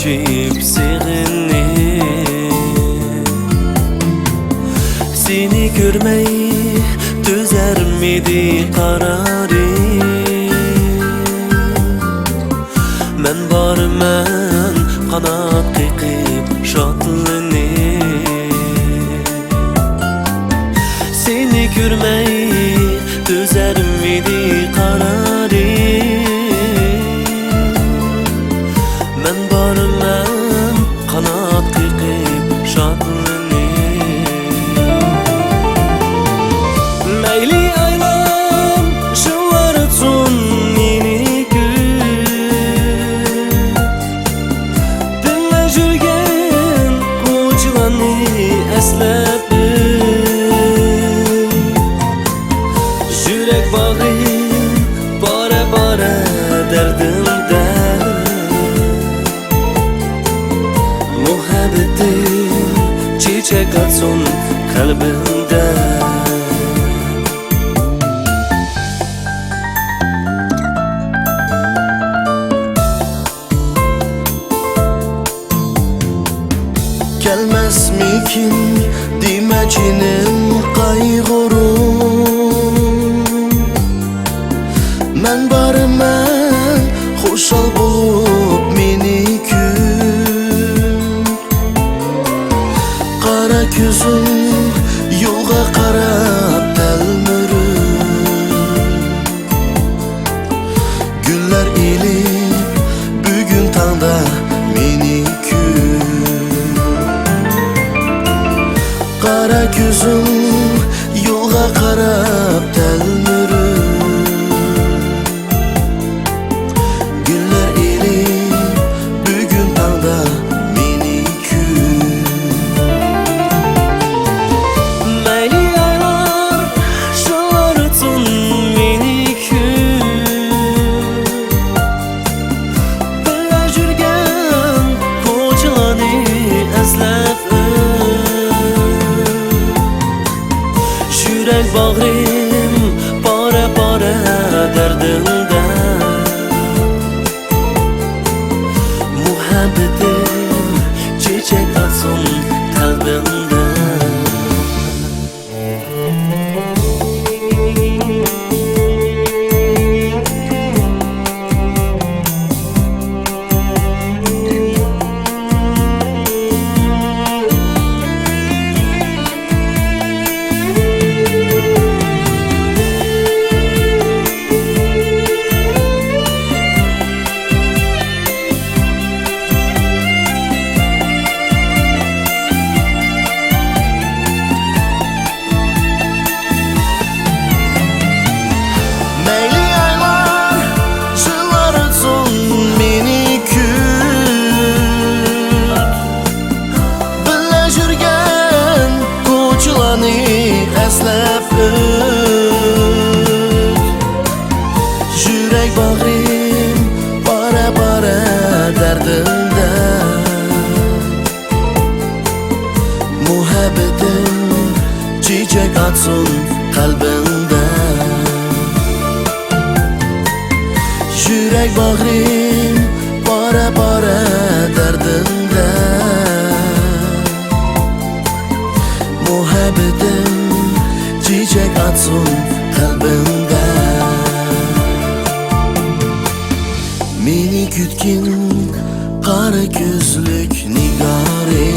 acip sığınır. Seni görmeyi düzer miydi kararı? Men barmen kanat kıkıp şatlanır. Seni görmeyi düzer miydi kararı? Men barmen kanat kıkıp şatlanır. Meyli aylam şıvartın yeni gün. Dinle jürgen koçulanı eslep. Yürek bağım bare bare derdimde. Muhabbetim çiçek atsın kalbimde. Gelmez mikin dimecinim kaygırım. Men barmen hoşal bulup minikün. Kara gözüm yolga karab telmürüm. Güller elip bugün tanda minikün. Kara gözüm yolga karab telmürüm. Güller elip bugün tanda minikün. Meyli aylar şıvartın minikün. Billa jürgen koçulanı eslep. Yürek bağrım bare bare derdimde. Muhabbetim çiçek atsın kalbimde. Eslep yürek bağrım bare bare derdimde. Muhabbetim çiçek atsın kalbimde. Yürek bağrım bare bare derdimde. Muhabbetim çiçek atsın kalbimde. Meni kütkin kara gözlük nigari.